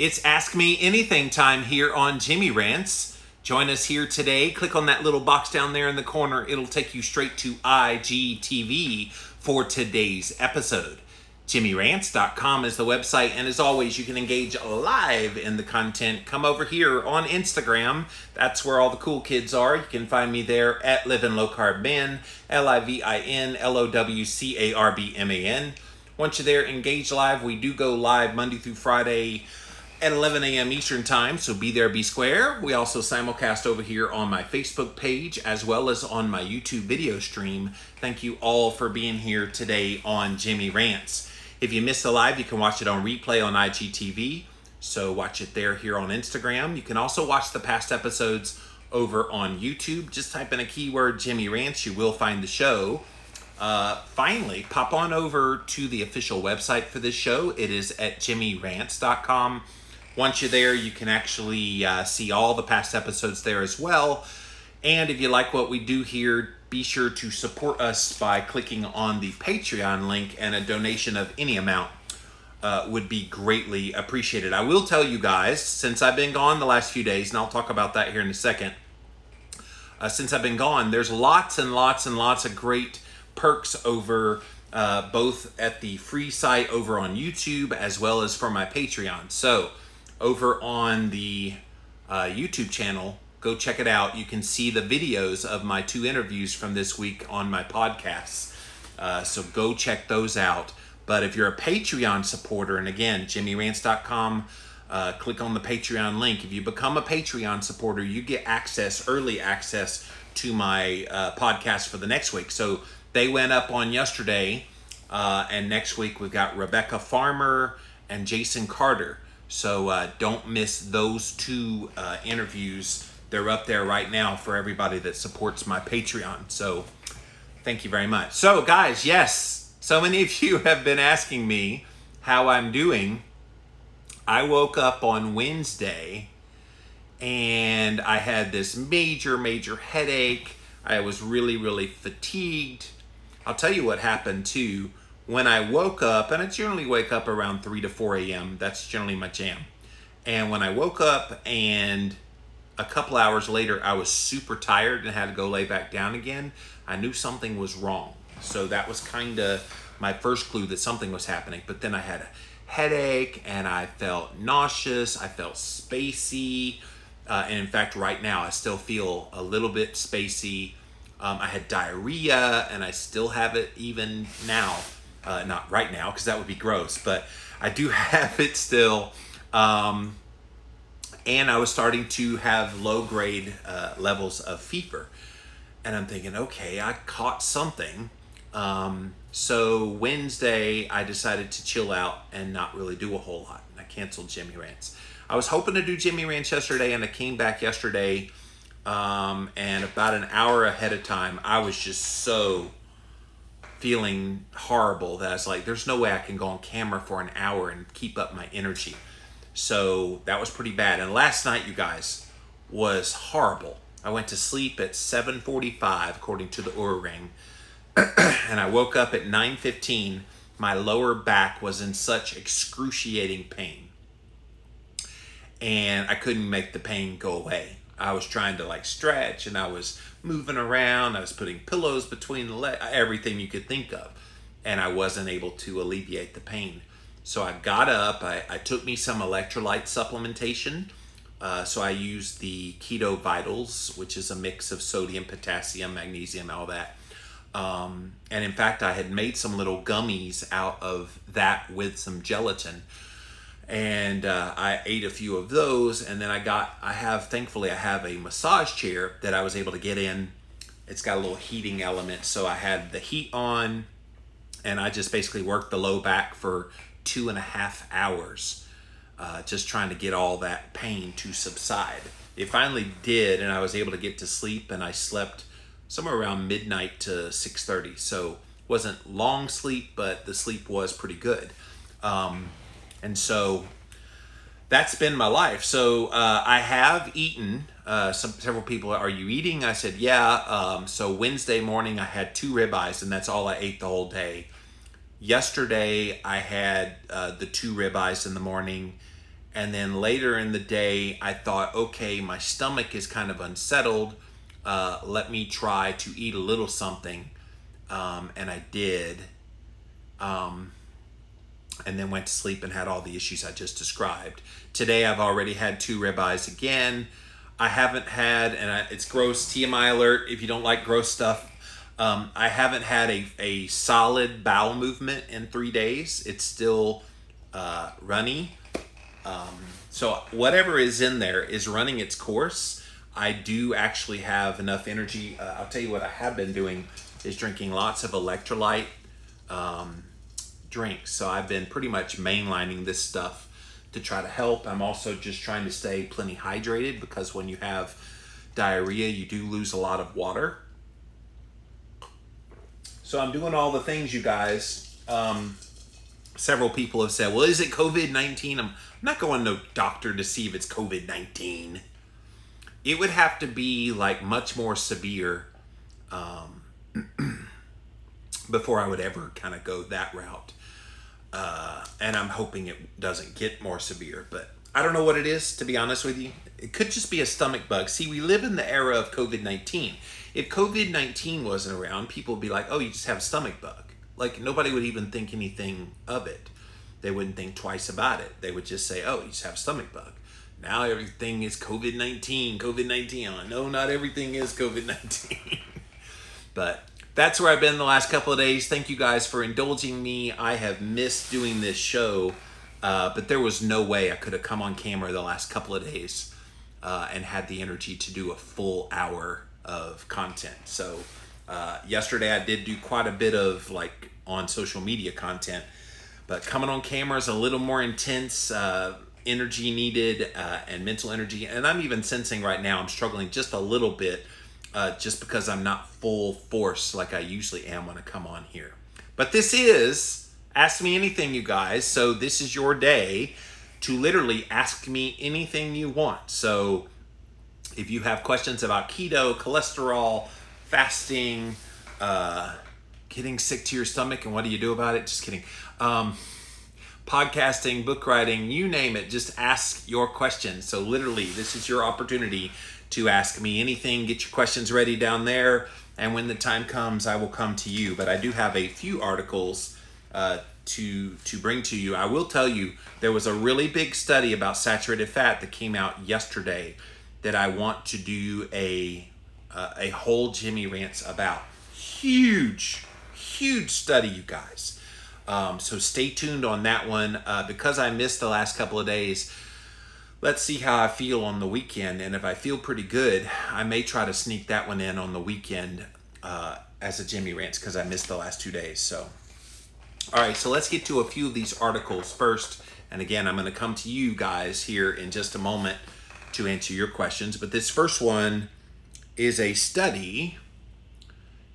It's Ask Me Anything time here on Jimmy Rants. Join us here today. Click on that little box down there in the corner. It'll take you straight to IGTV for today's episode. JimmyRants.com is the website, and as always, you can engage live in the content. Come over here on Instagram. That's where all the cool kids are. You can find me there at Livin' Low Carb Man, LIVINLOWCARBMAN. Once you're there, engage live. We do go live Monday through Friday at 11 a.m. Eastern Time, so be there, be square. We also simulcast over here on my Facebook page as well as on my YouTube video stream. Thank you all for being here today on Jimmy Rants. If you missed the live, you can watch it on replay on IGTV, so watch it there here on Instagram. You can also watch the past episodes over on YouTube. Just type in a keyword, Jimmy Rants, you will find the show. Finally, pop on over to the official website for this show. It is at JimmyRants.com. Once you're there, you can actually see all the past episodes there as well. And if you like what we do here, be sure to support us by clicking on the Patreon link, and a donation of any amount would be greatly appreciated. I will tell you guys, since I've been gone the last few days, and I'll talk about that here in a second, since I've been gone, there's lots and lots and lots of great perks over both at the free site over on YouTube as well as for my Patreon. So over on the YouTube channel, go check it out. You can see the videos of my 2 interviews from this week on my podcasts. So go check those out. But if you're a Patreon supporter, and again, JimmyRants.com, click on the Patreon link. If you become a Patreon supporter, you get early access to my podcast for the next week. So they went up on yesterday, and next week we've got Rebecca Farmer and Jason Carter. So don't miss those 2 interviews. They're up there right now for everybody that supports my Patreon. So thank you very much. So guys, yes, so many of you have been asking me how I'm doing. I woke up on Wednesday and I had this major headache. I was really fatigued. I'll tell you what happened too. When I woke up, and I generally wake up around 3 to 4 a.m., that's generally my jam. And when I woke up and a couple hours later, I was super tired and had to go lay back down again, I knew something was wrong. So that was kind of my first clue that something was happening. But then I had a headache and I felt nauseous, I felt spacey. And in fact, right now, I still feel a little bit spacey. I had diarrhea and I still have it even now. Not right now, because that would be gross, but I do have it still. And I was starting to have low-grade levels of fever. And I'm thinking, okay, I caught something. So Wednesday, I decided to chill out and not really do a whole lot. I canceled Jimmy Rants. I was hoping to do Jimmy Rants yesterday, and I came back yesterday, and about an hour ahead of time, I was just so feeling horrible that I was like, there's no way I can go on camera for an hour and keep up my energy. So that was pretty bad. And last night, you guys, was horrible. I went to sleep at 7:45 according to the Oura Ring, and I woke up at 9:15. My lower back was in such excruciating pain, and I couldn't make the pain go away. I was trying to stretch, and I was moving around. I was putting pillows between the legs, everything you could think of, and I wasn't able to alleviate the pain. So I got up. I took me some electrolyte supplementation. So I used the Keto Vitals, which is a mix of sodium, potassium, magnesium, all that. And in fact, I had made some little gummies out of that with some gelatin. And I ate a few of those, and then thankfully I have a massage chair that I was able to get in. It's got a little heating element, so I had the heat on, and I just basically worked the low back for 2.5 hours, just trying to get all that pain to subside. It finally did, and I was able to get to sleep, and I slept somewhere around midnight to 6:30, so wasn't long sleep, but the sleep was pretty good. And so that's been my life. So I have eaten. Several people, are you eating? I said, yeah. So Wednesday morning I had 2 ribeyes, and that's all I ate the whole day. Yesterday I had the 2 ribeyes in the morning, And then later in the day, I thought, okay, my stomach is kind of unsettled. Let me try to eat a little something. And I did. And then went to sleep and had all the issues I just described. Today, I've already had 2 ribeyes again. I haven't had, and it's gross, TMI alert, if you don't like gross stuff, I haven't had a solid bowel movement in 3 days. It's still runny. So whatever is in there is running its course. I do actually have enough energy. I'll tell you what I have been doing is drinking lots of electrolyte drinks. So I've been pretty much mainlining this stuff to try to help. I'm also just trying to stay plenty hydrated because when you have diarrhea, you do lose a lot of water. So I'm doing all the things, you guys. Several people have said, well, is it COVID-19? I'm not going to no doctor to see if it's COVID-19. It would have to be like much more severe before I would ever kind of go that route. And I'm hoping it doesn't get more severe, but I don't know what it is, to be honest with you. It could just be a stomach bug. See, we live in the era of COVID-19. If COVID-19 wasn't around, people would be like, oh, you just have a stomach bug. Like, nobody would even think anything of it. They wouldn't think twice about it. They would just say, oh, you just have a stomach bug. Now everything is COVID-19, COVID-19. No, not everything is COVID-19. But that's where I've been the last couple of days. Thank you guys for indulging me. I have missed doing this show, but there was no way I could have come on camera the last couple of days and had the energy to do a full hour of content. So yesterday I did do quite a bit of like on social media content, but coming on camera is a little more intense, energy needed and mental energy. And I'm even sensing right now I'm struggling just a little bit just because I'm not full force like I usually am when I come on here. But this is Ask Me Anything, you guys. So this is your day to literally ask me anything you want. So if you have questions about keto, cholesterol, fasting, getting sick to your stomach and what do you do about it? Just kidding. Podcasting, book writing, you name it, just ask your questions. So literally, this is your opportunity to ask me anything. Get your questions ready down there, and when the time comes, I will come to you. But I do have a few articles to bring to you. I will tell you, there was a really big study about saturated fat that came out yesterday that I want to do a whole Jimmy Rants about. Huge study, you guys. So stay tuned on that one. Because I missed the last couple of days, let's see how I feel on the weekend. And if I feel pretty good, I may try to sneak that one in on the weekend as a Jimmy Rants because I missed the last 2 days. So, all right, so let's get to a few of these articles first. And again, I'm going to come to you guys here in just a moment to answer your questions. But this first one is a study.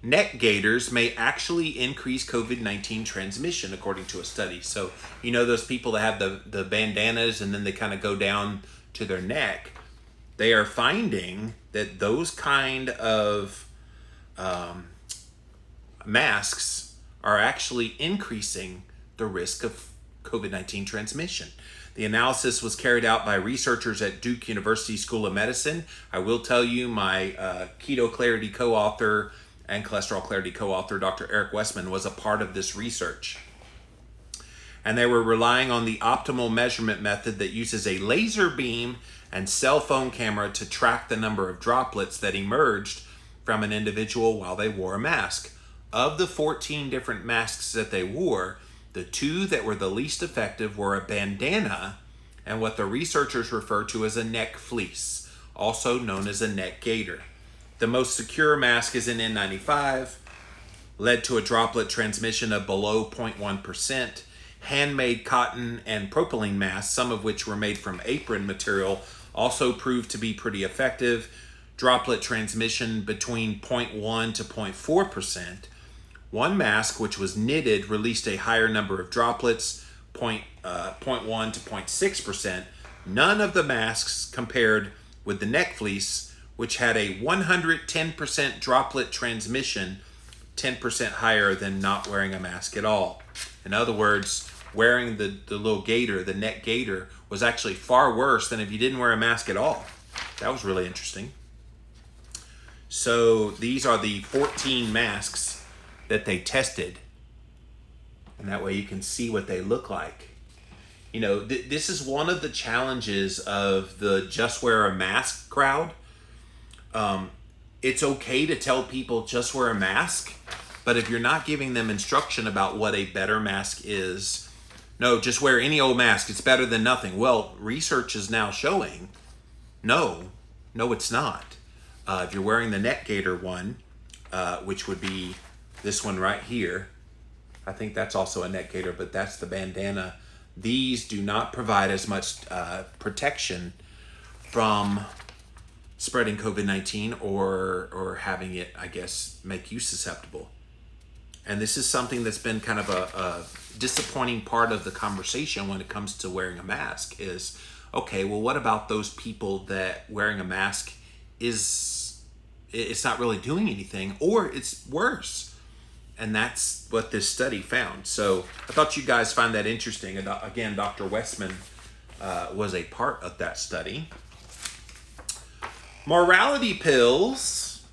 Neck gaiters may actually increase COVID-19 transmission, according to a study. So, you know those people that have the bandanas and then they kind of go down to their neck? They are finding that those kind of masks are actually increasing the risk of COVID-19 transmission. The analysis was carried out by researchers at Duke University School of Medicine. I will tell you, my Keto Clarity co-author and Cholesterol Clarity co-author, Dr. Eric Westman, was a part of this research. And they were relying on the optimal measurement method that uses a laser beam and cell phone camera to track the number of droplets that emerged from an individual while they wore a mask. Of the 14 different masks that they wore, the 2 that were the least effective were a bandana and what the researchers refer to as a neck fleece, also known as a neck gaiter. The most secure mask is an N95, led to a droplet transmission of below 0.1%. Handmade cotton and propylene masks, some of which were made from apron material, also proved to be pretty effective. Droplet transmission between 0.1 to 0.4%. One mask, which was knitted, released a higher number of droplets, 0.1 to 0.6%. None of the masks compared with the neck fleece, which had a 110% droplet transmission, 10% higher than not wearing a mask at all. In other words, wearing the little gaiter, the neck gaiter, was actually far worse than if you didn't wear a mask at all. That was really interesting. So these are the 14 masks that they tested. And that way you can see what they look like. You know, this is one of the challenges of the just wear a mask crowd. It's okay to tell people just wear a mask, but if you're not giving them instruction about what a better mask is, no, just wear any old mask, it's better than nothing. Well, research is now showing, no, it's not. If you're wearing the neck gaiter one, which would be this one right here, I think that's also a neck gaiter, but that's the bandana. These do not provide as much protection from spreading COVID-19 or having it, I guess, make you susceptible. And this is something that's been kind of a disappointing part of the conversation when it comes to wearing a mask is, okay, well, what about those people that wearing a mask it's not really doing anything, or it's worse? And that's what this study found. So I thought you guys find that interesting. And again, Dr. Westman was a part of that study. Morality pills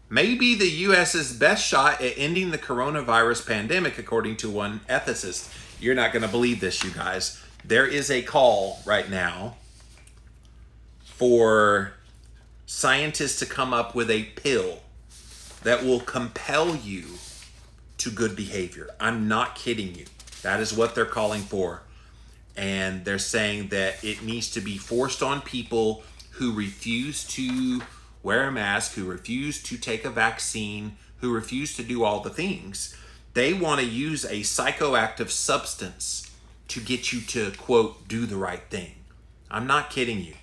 may be the U.S.'s best shot at ending the coronavirus pandemic, according to one ethicist. You're not going to believe this, you guys. There is a call right now for scientists to come up with a pill that will compel you to good behavior. I'm not kidding you. That is what they're calling for. And they're saying that it needs to be forced on people who refuse to wear a mask, who refuse to take a vaccine, who refuse to do all the things. They want to use a psychoactive substance to get you to, quote, do the right thing. I'm not kidding you.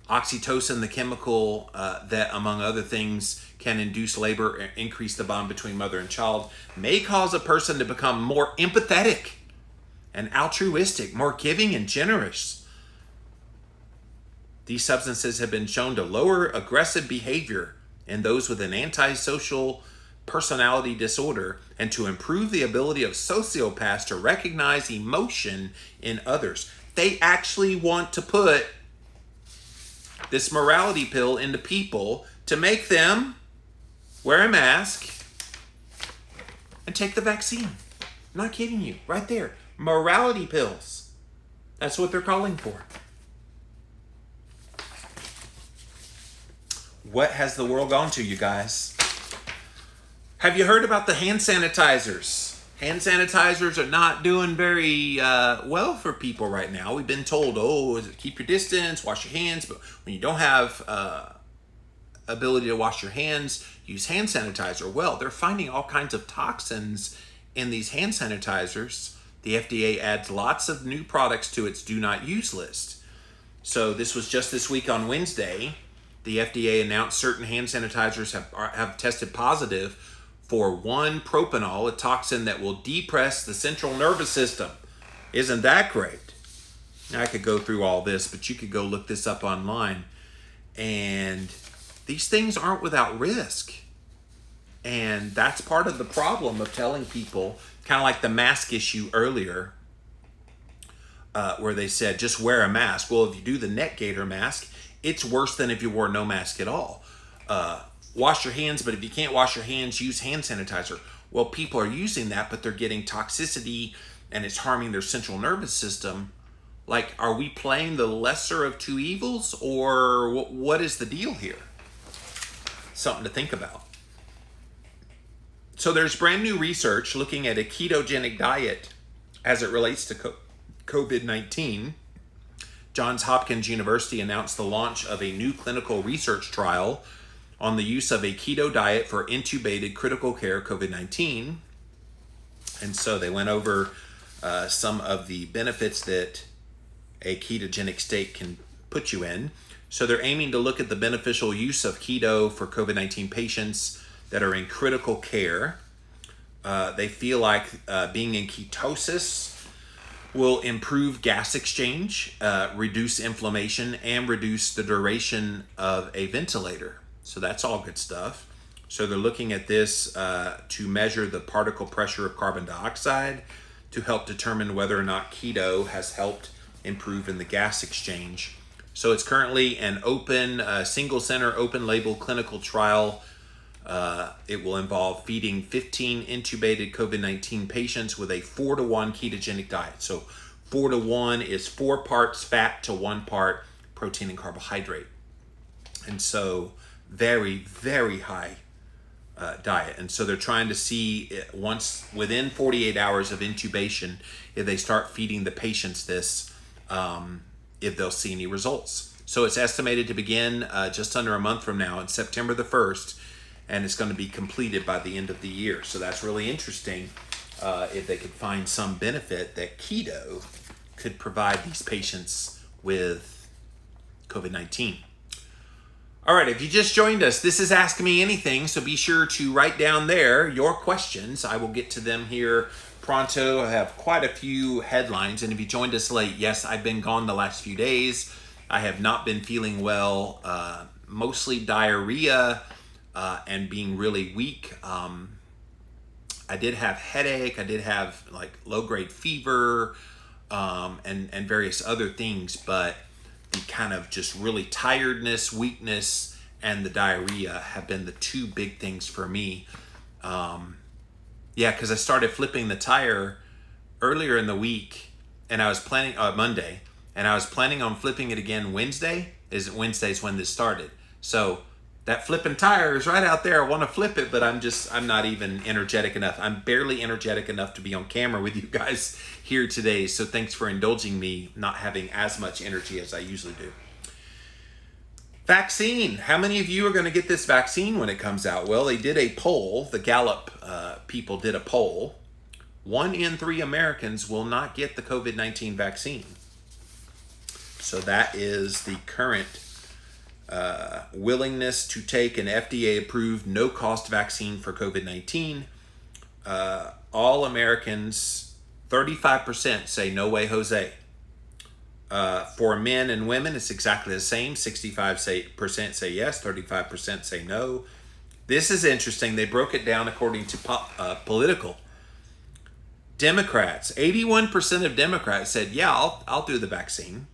Oxytocin, the chemical that, among other things, can induce labor and increase the bond between mother and child, may cause a person to become more empathetic and altruistic, more giving and generous. These substances have been shown to lower aggressive behavior in those with an antisocial personality disorder and to improve the ability of sociopaths to recognize emotion in others. They actually want to put this morality pill into people to make them wear a mask and take the vaccine. I'm not kidding you. Right there. Morality pills. That's what they're calling for. What has the world gone to, you guys? Have you heard about the hand sanitizers? Hand sanitizers are not doing very well for people right now. We've been told, keep your distance, wash your hands. But when you don't have ability to wash your hands, use hand sanitizer. Well, they're finding all kinds of toxins in these hand sanitizers. The FDA adds lots of new products to its do not use list. So this was just this week on Wednesday. The FDA announced certain hand sanitizers have tested positive for 1-propanol, a toxin that will depress the central nervous system. Isn't that great? Now, I could go through all this, but you could go look this up online. And these things aren't without risk. And that's part of the problem of telling people, kind of like the mask issue earlier, where they said, just wear a mask. Well, if you do the neck gaiter mask, it's worse than if you wore no mask at all. Wash your hands, but if you can't wash your hands, use hand sanitizer. Well, people are using that, but they're getting toxicity and it's harming their central nervous system. Like, are we playing the lesser of two evils, or what is the deal here? Something to think about. So there's brand new research looking at a ketogenic diet as it relates to COVID-19. Johns Hopkins University announced the launch of a new clinical research trial on the use of a keto diet for intubated critical care COVID-19. And so they went over some of the benefits that a ketogenic state can put you in. So they're aiming to look at the beneficial use of keto for COVID-19 patients that are in critical care. They feel like being in ketosis will improve gas exchange, reduce inflammation, and reduce the duration of a ventilator. So that's all good stuff. So they're looking at this to measure the particle pressure of carbon dioxide, to help determine whether or not keto has helped improve in the gas exchange. So it's currently an open, single center, open label clinical trial. It will involve feeding 15 intubated COVID-19 patients with a 4-to-1 ketogenic diet. So 4-to-1 is 4 parts fat to 1 part protein and carbohydrate. And so very, very high diet. And so they're trying to see once within 48 hours of intubation, if they start feeding the patients this, if they'll see any results. So it's estimated to begin just under a month from now, on September the 1st, and it's going to be completed by the end of the year. So that's really interesting if they could find some benefit that keto could provide these patients with COVID-19. All right, if you just joined us, this is Ask Me Anything, so be sure to write down there your questions. I will get to them here pronto. I have quite a few headlines, and if you joined us late, yes, I've been gone the last few days. I have not been feeling well, mostly diarrhea and being really weak. I did have headache. I did have like low-grade fever and various other things, but the kind of just really tiredness, weakness, and the diarrhea have been the two big things for me. Because I started flipping the tire earlier in the week, and I was planning Monday, and I was planning on flipping it again Wednesday. Wednesday's when this started. So that flipping tire is right out there. I want to flip it, but I'm not even energetic enough. I'm barely energetic enough to be on camera with you guys here today. So thanks for indulging me not having as much energy as I usually do. Vaccine. How many of you are going to get this vaccine when it comes out? Well, they did a poll. The Gallup people did a poll. 1 in 3 Americans will not get the COVID-19 vaccine. So that is the current willingness to take an FDA-approved no-cost vaccine for COVID-19. All Americans, 35% say no way, Jose. For men and women, it's exactly the same. 65% say yes, 35% say no. This is interesting. They broke it down according to political. Democrats, 81% of Democrats said, yeah, I'll do the vaccine.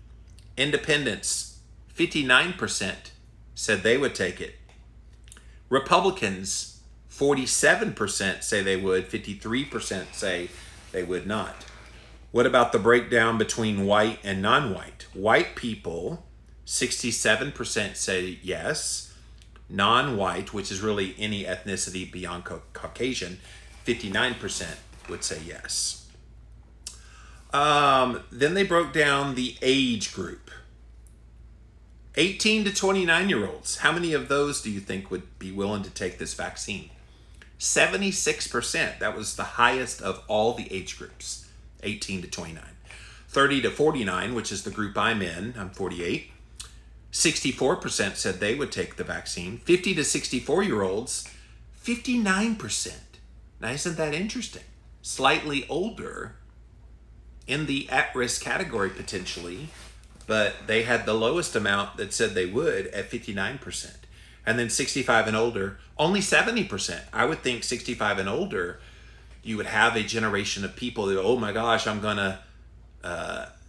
Independents, 59% said they would take it. Republicans, 47% say they would, 53% say they would not. What about the breakdown between white and non-white? White people, 67% say yes. Non-white, which is really any ethnicity beyond Caucasian, 59% would say yes. Then they broke down the age group. 18 to 29-year-olds. How many of those do you think would be willing to take this vaccine? 76%. That was the highest of all the age groups. 18 to 29. 30 to 49, which is the group I'm in. I'm 48. 64% said they would take the vaccine. 50 to 64-year-olds, 59%. Now, isn't that interesting? Slightly older in the at-risk category potentially, but they had the lowest amount that said they would at 59%. And then 65 and older, only 70%. I would think 65 and older, you would have a generation of people that, oh my gosh, I'm going to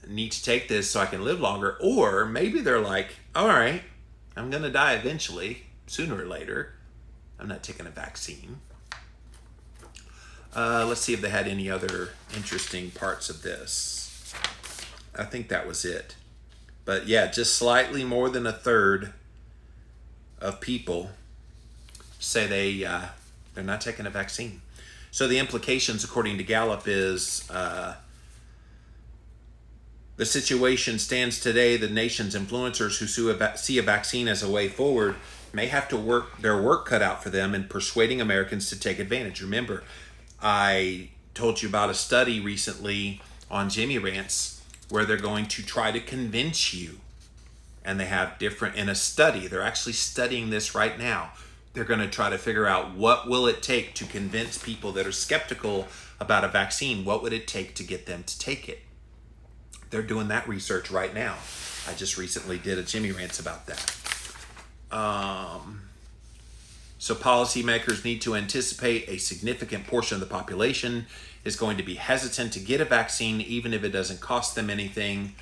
need to take this so I can live longer. Or maybe they're like, all right, I'm going to die eventually, sooner or later. I'm not taking a vaccine. Let's see if they had any other interesting parts of this. I think that was it. But yeah, just slightly more than a third of people say they're not taking a vaccine. So the implications, according to Gallup, is the situation stands today. The nation's influencers who see a vaccine as a way forward may have to work their work cut out for them in persuading Americans to take advantage. Remember, I told you about a study recently on Jimmy Rants where they're going to try to convince you. And they have in a study, they're actually studying this right now. They're going to try to figure out what will it take to convince people that are skeptical about a vaccine. What would it take to get them to take it? They're doing that research right now. I just recently did a Jimmy Rants about that. So policymakers need to anticipate a significant portion of the population is going to be hesitant to get a vaccine, even if it doesn't cost them anything.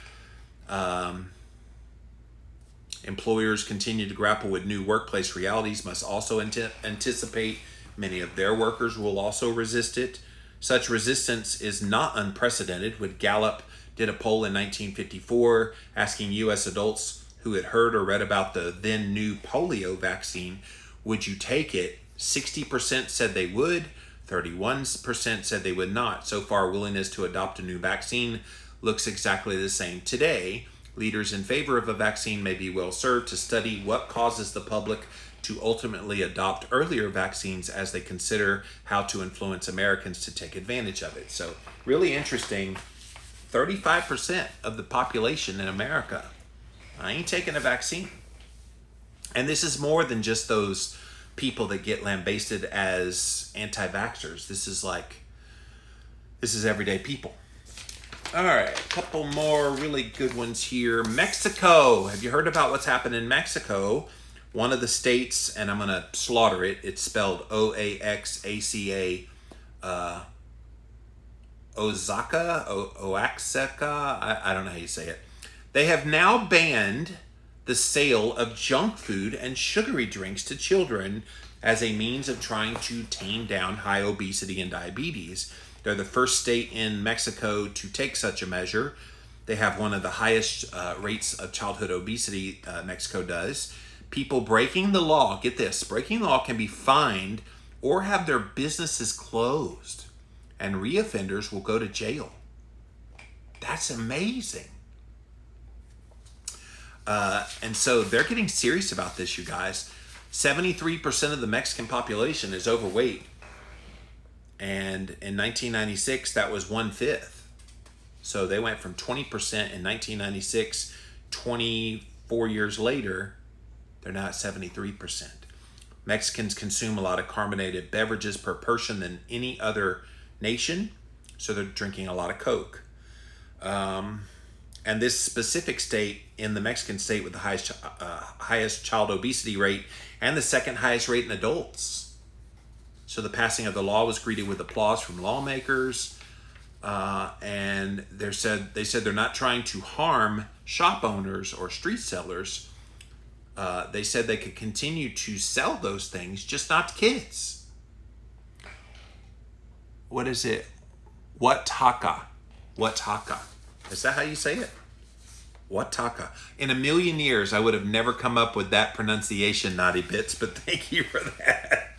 Employers continue to grapple with new workplace realities, must also anticipate many of their workers will also resist it. Such resistance is not unprecedented, with Gallup did a poll in 1954 asking U.S. adults who had heard or read about the then new polio vaccine, would you take it? 60% said they would, 31% said they would not. So far, willingness to adopt a new vaccine looks exactly the same today. Leaders in favor of a vaccine may be well served to study what causes the public to ultimately adopt earlier vaccines as they consider how to influence Americans to take advantage of it. So, really interesting. 35% of the population in America, I ain't taking a vaccine. And this is more than just those people that get lambasted as anti-vaxxers. This is everyday people. All right, a couple more really good ones here. Mexico. Have you heard about what's happened in Mexico? One of the states, and I'm going to slaughter it. It's spelled Oaxaca. Oaxaca. I don't know how you say it. They have now banned the sale of junk food and sugary drinks to children as a means of trying to tame down high obesity and diabetes. They're the first state in Mexico to take such a measure. They have one of the highest rates of childhood obesity, Mexico does. People breaking the law, get this, breaking the law can be fined or have their businesses closed, and reoffenders will go to jail. That's amazing. And so they're getting serious about this, you guys. 73% of the Mexican population is overweight. And in 1996, that was 1/5. So they went from 20% in 1996, 24 years later, they're now at 73%. Mexicans consume a lot of carbonated beverages per person than any other nation, so they're drinking a lot of Coke. And this specific state, in the Mexican state with the highest child obesity rate and the second highest rate in adults. So the passing of the law was greeted with applause from lawmakers, and they said they're not trying to harm shop owners or street sellers. They said they could continue to sell those things, just not to kids. What is it? Wataka. Is that how you say it? Wataka. In a million years, I would have never come up with that pronunciation, Naughty Bits, but thank you for that.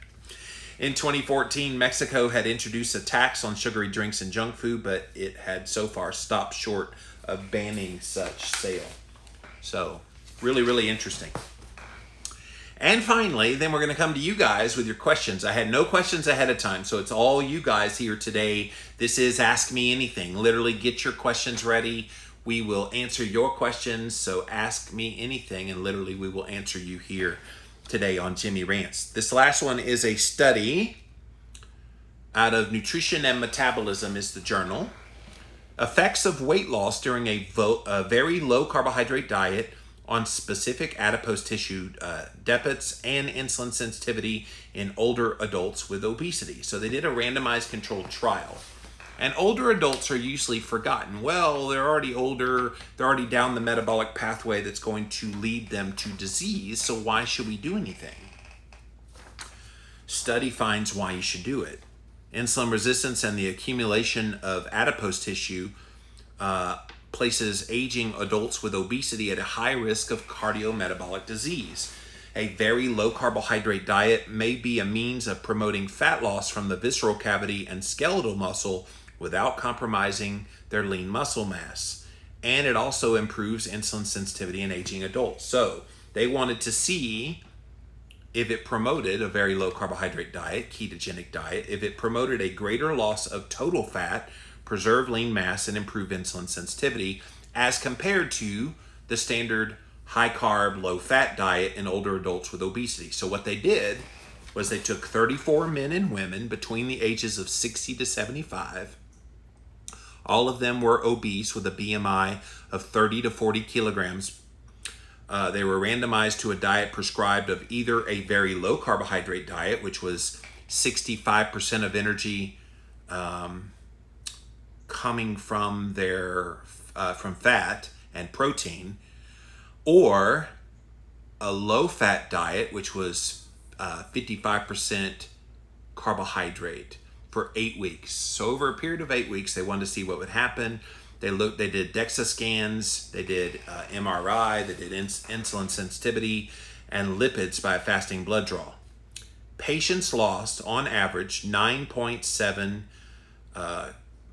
In 2014, Mexico had introduced a tax on sugary drinks and junk food, but it had so far stopped short of banning such sale. So, really, really interesting. And finally, then we're going to come to you guys with your questions. I had no questions ahead of time, so it's all you guys here today. This is Ask Me Anything. Literally, get your questions ready. We will answer your questions, so ask me anything, and literally we will answer you here today on Jimmy Rants. This last one is a study out of Nutrition and Metabolism is the journal. Effects of weight loss during a very low carbohydrate diet on specific adipose tissue deposits and insulin sensitivity in older adults with obesity. So they did a randomized controlled trial. And older adults are usually forgotten. Well, they're already older, they're already down the metabolic pathway that's going to lead them to disease, so why should we do anything? Study finds why you should do it. Insulin resistance and the accumulation of adipose tissue places aging adults with obesity at a high risk of cardiometabolic disease. A very low carbohydrate diet may be a means of promoting fat loss from the visceral cavity and skeletal muscle without compromising their lean muscle mass. And it also improves insulin sensitivity in aging adults. So they wanted to see if it promoted a very low carbohydrate diet, ketogenic diet, if it promoted a greater loss of total fat, preserve lean mass, and improve insulin sensitivity as compared to the standard high carb, low fat diet in older adults with obesity. So what they did was they took 34 men and women between the ages of 60 to 75. All of them were obese with a BMI of 30 to 40 kilograms. They were randomized to a diet prescribed of either a very low carbohydrate diet, which was 65% of energy coming from from fat and protein, or a low fat diet, which was 55% carbohydrate for 8 weeks. So over a period of 8 weeks, they wanted to see what would happen. They did DEXA scans, they did MRI, they did insulin sensitivity and lipids by a fasting blood draw. Patients lost, on average, 9.7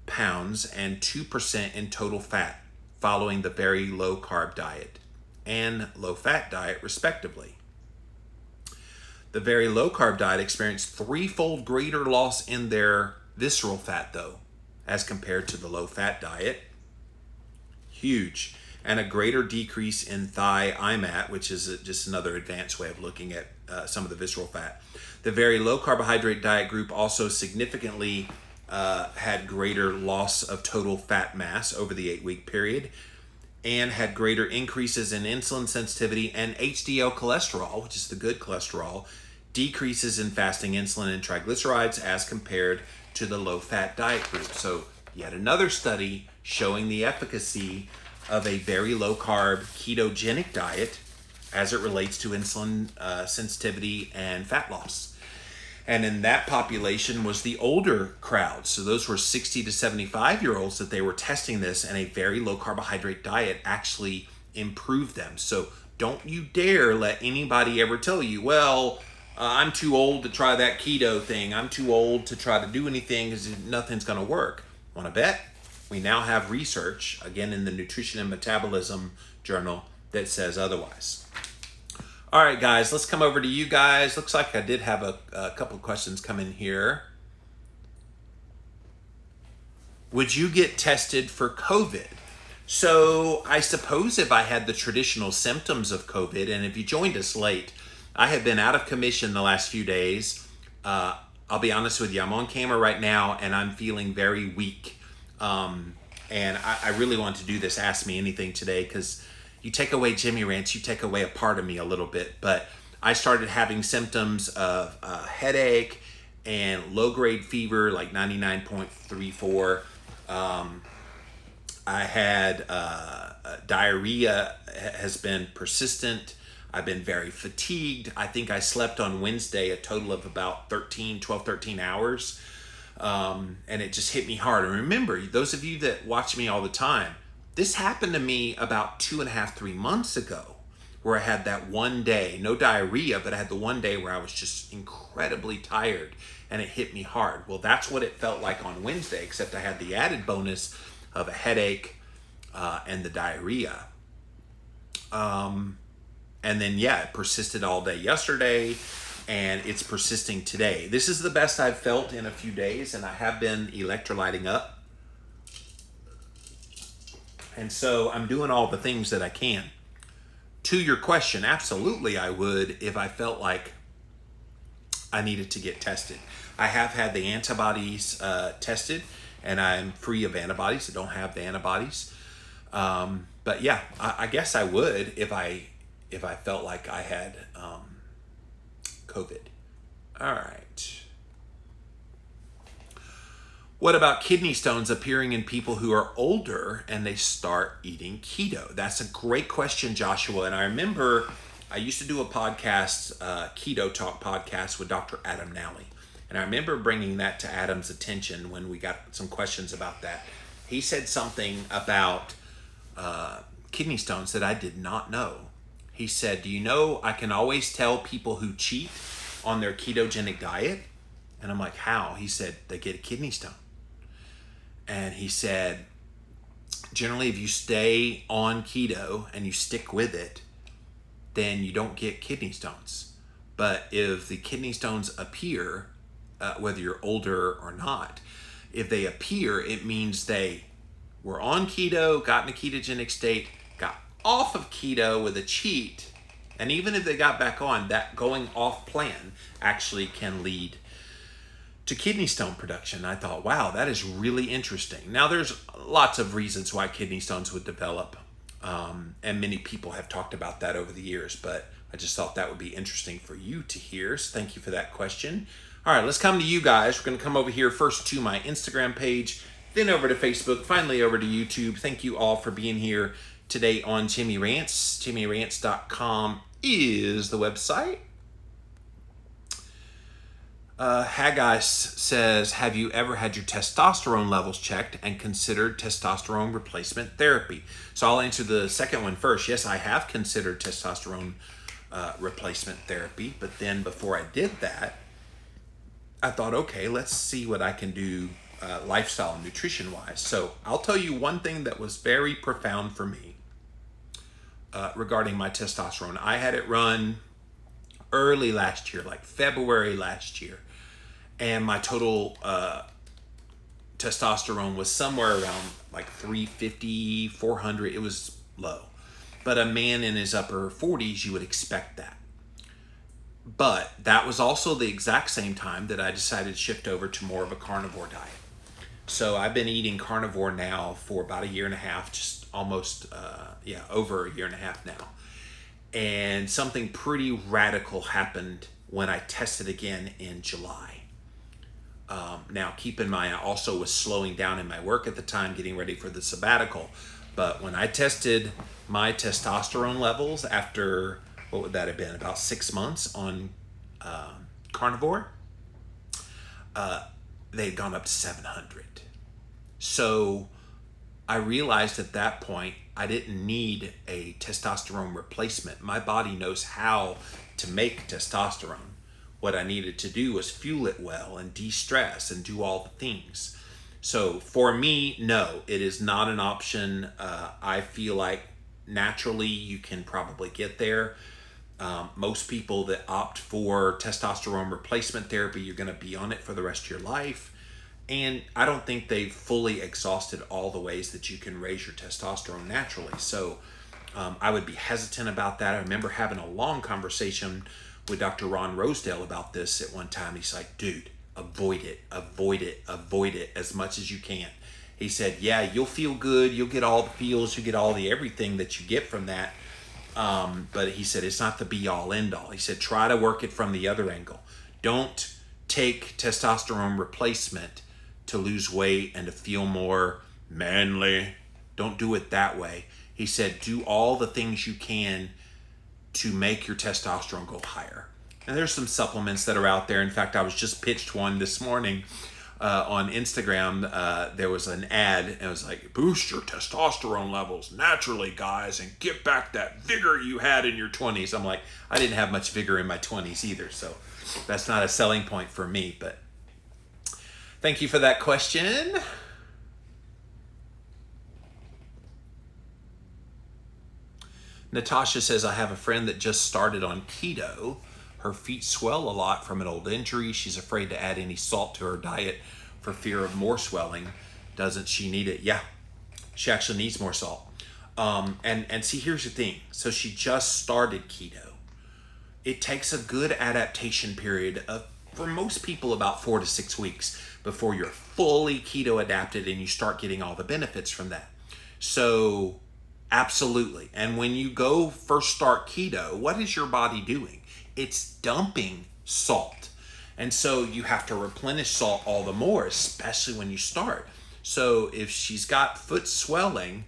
pounds and 2% in total fat following the very low carb diet and low fat diet, respectively. The very low carb diet experienced threefold greater loss in their visceral fat, though, as compared to the low fat diet. Huge. And a greater decrease in thigh IMAT, which is just another advanced way of looking at some of the visceral fat. The very low carbohydrate diet group also significantly had greater loss of total fat mass over the 8-week period, and had greater increases in insulin sensitivity and HDL cholesterol, which is the good cholesterol, decreases in fasting insulin and triglycerides as compared to the low-fat diet group. So yet another study showing the efficacy of a very low-carb ketogenic diet as it relates to insulin sensitivity and fat loss. And in that population was the older crowd. So those were 60 to 75-year-olds that they were testing this, and a very low carbohydrate diet actually improved them. So don't you dare let anybody ever tell you, well, I'm too old to try that keto thing. I'm too old to try to do anything because nothing's going to work. Want to bet? We now have research, again in the Nutrition and Metabolism Journal, that says otherwise. All right, guys, let's come over to you guys. Looks like I did have a couple questions come in here. Would you get tested for COVID? So I suppose if I had the traditional symptoms of COVID, and if you joined us late, I have been out of commission the last few days. I'll be honest with you, I'm on camera right now and I'm feeling very weak. And I really want to do this Ask Me Anything today, because you take away Jimmy Rants, you take away a part of me a little bit. But I started having symptoms of headache and low-grade fever, like 99.34. I had diarrhea has been persistent. I've been very fatigued. I think I slept on Wednesday a total of about 12, 13 hours. And it just hit me hard. And remember, those of you that watch me all the time, this happened to me about 2.5, 3 months ago, where I had that one day, no diarrhea, but I had the one day where I was just incredibly tired and it hit me hard. Well, that's what it felt like on Wednesday, except I had the added bonus of a headache and the diarrhea. And then, it persisted all day yesterday, and it's persisting today. This is the best I've felt in a few days, and I have been electrolyting up. And so I'm doing all the things that I can. To your question, absolutely I would if I felt like I needed to get tested. I have had the antibodies tested, and I'm free of antibodies. I don't have the antibodies. But yeah, I guess I would if I felt like I had COVID. All right. What about kidney stones appearing in people who are older and they start eating keto? That's a great question, Joshua. And I remember I used to do a podcast, Keto Talk podcast with Dr. Adam Nally. And I remember bringing that to Adam's attention when we got some questions about that. He said something about kidney stones that I did not know. He said, do you know, I can always tell people who cheat on their ketogenic diet? And I'm like, how? He said, they get a kidney stone. And he said, generally, if you stay on keto and you stick with it, then you don't get kidney stones. But if the kidney stones appear, whether you're older or not, if they appear, it means they were on keto, got in a ketogenic state, got off of keto with a cheat, and even if they got back on, that going off plan actually can lead to kidney stone production. I thought, wow, that is really interesting. Now, there's lots of reasons why kidney stones would develop. And many people have talked about that over the years, but I just thought that would be interesting for you to hear. So thank you for that question. All right, let's come to you guys. We're going to come over here first to my Instagram page, then over to Facebook, finally over to YouTube. Thank you all for being here today on Timmy Rants. TimmyRants.com is the website. Haggai says, have you ever had your testosterone levels checked and considered testosterone replacement therapy? So I'll answer the second one first. Yes, I have considered testosterone replacement therapy, but then before I did that, I thought, okay, let's see what I can do lifestyle and nutrition wise. So I'll tell you one thing that was very profound for me regarding my testosterone. I had it run early last year, like February last year, and my total testosterone was somewhere around like 350, 400. It was low. But a man in his upper 40s, you would expect that. But that was also the exact same time that I decided to shift over to more of a carnivore diet. So I've been eating carnivore now for about a year and a half, just almost, over a year and a half now. And something pretty radical happened when I tested again in July. Now, keep in mind, I also was slowing down in my work at the time, getting ready for the sabbatical. But when I tested my testosterone levels after, what would that have been, about 6 months on carnivore, they'd gone up to 700. So I realized at that point, I didn't need a testosterone replacement. My body knows how to make testosterone. What I needed to do was fuel it well and de-stress and do all the things. So for me, no, it is not an option. I feel like naturally you can probably get there. Most people that opt for testosterone replacement therapy, you're going to be on it for the rest of your life. And I don't think they've fully exhausted all the ways that you can raise your testosterone naturally. So I would be hesitant about that. I remember having a long conversation with Dr. Ron Rosedale about this at one time. He's like, dude, avoid it as much as you can. He said, yeah, you'll feel good. You'll get all the feels. You get all the everything that you get from that. But he said, it's not the be all end all. He said, try to work it from the other angle. Don't take testosterone replacement to lose weight and to feel more manly. Don't do it that way. He said, do all the things you can to make your testosterone go higher. And there's some supplements that are out there. In fact, I was just pitched one this morning on Instagram. There was an ad, and it was like, boost your testosterone levels naturally, guys, and get back that vigor you had in your 20s. I'm like, I didn't have much vigor in my 20s either, so that's not a selling point for me. But thank you for that question. Natasha says, I have a friend that just started on keto. Her feet swell a lot from an old injury. She's afraid to add any salt to her diet for fear of more swelling. Doesn't she need it? Yeah, she actually needs more salt. And see, here's the thing. So she just started keto. It takes a good adaptation period of, for most people, about 4 to 6 weeks before you're fully keto adapted and you start getting all the benefits from that. So absolutely. And when you go first start keto, what is your body doing? It's dumping salt. And so you have to replenish salt all the more, especially when you start. So if she's got foot swelling,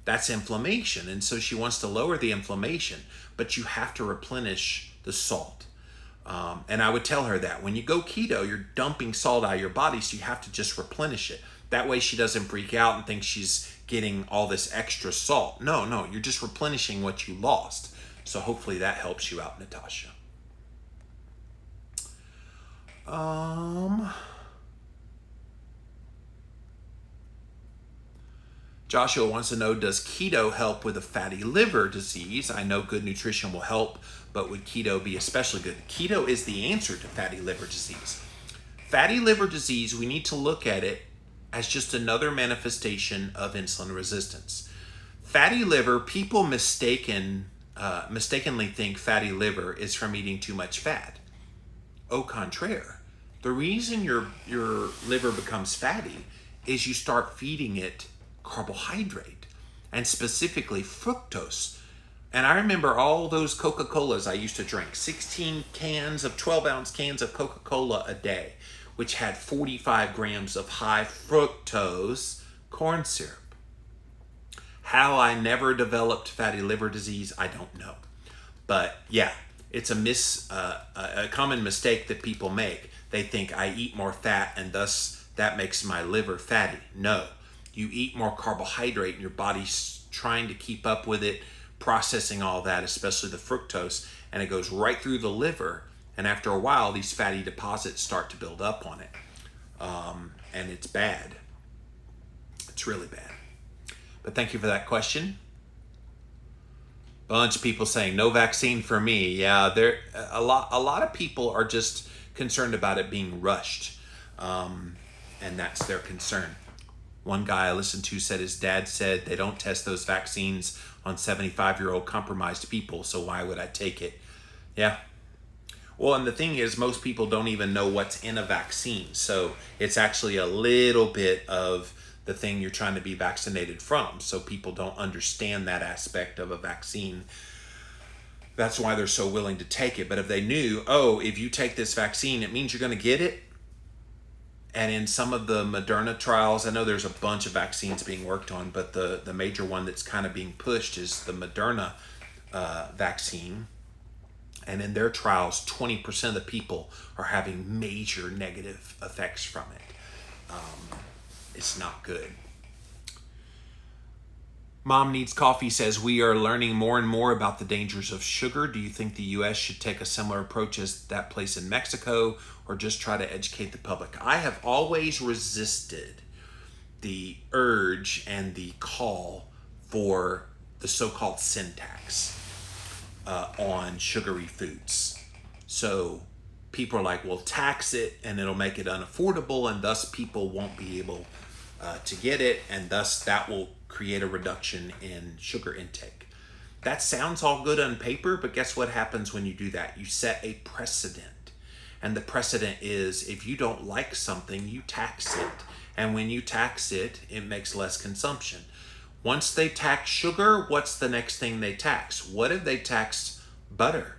that's inflammation. And so she wants to lower the inflammation, but you have to replenish the salt. And I would tell her that when you go keto, you're dumping salt out of your body, so you have to just replenish it. That way she doesn't freak out and think she's getting all this extra salt. No, you're just replenishing what you lost. So hopefully that helps you out, Natasha. Joshua wants to know, does keto help with a fatty liver disease? I know good nutrition will help, but would keto be especially good? Keto is the answer to fatty liver disease. Fatty liver disease, we need to look at it as just another manifestation of insulin resistance. Fatty liver, people mistakenly think fatty liver is from eating too much fat. Au contraire. The reason your liver becomes fatty is you start feeding it carbohydrate. and specifically fructose. And I remember all those Coca-Colas I used to drink, 16 cans of 12-ounce cans of Coca-Cola a day, which had 45 grams of high fructose corn syrup. How I never developed fatty liver disease, I don't know. But yeah, it's a common mistake that people make. They think I eat more fat and thus that makes my liver fatty. No, you eat more carbohydrate and your body's trying to keep up with it, processing all that, especially the fructose, and it goes right through the liver. And after a while, these fatty deposits start to build up on it. And it's bad. It's really bad. But thank you for that question. Bunch of people saying no vaccine for me. Yeah, there a lot of people are just concerned about it being rushed, and that's their concern. One guy I listened to said his dad said they don't test those vaccines on 75-year-old compromised people, so why would I take it? Yeah. Well, and the thing is, most people don't even know what's in a vaccine, so it's actually a little bit of the thing you're trying to be vaccinated from. So people don't understand that aspect of a vaccine. That's why they're so willing to take it. But if they knew, oh, if you take this vaccine, it means you're going to get it. And in some of the Moderna trials, I know there's a bunch of vaccines being worked on, but the major one that's kind of being pushed is the Moderna vaccine. And in their trials, 20% of the people are having major negative effects from it. It's not good. Mom Needs Coffee says, we are learning more and more about the dangers of sugar. Do you think the U.S. should take a similar approach as that place in Mexico, or just try to educate the public? I have always resisted the urge and the call for the so-called sin tax on sugary foods. So people are like, well, tax it and it'll make it unaffordable, and thus people won't be able to get it, and thus that will create a reduction in sugar intake. That sounds all good on paper, but guess what happens when you do that? You set a precedent. And the precedent is, if you don't like something, you tax it. And when you tax it, it makes less consumption. Once they tax sugar, what's the next thing they tax? What if they tax butter?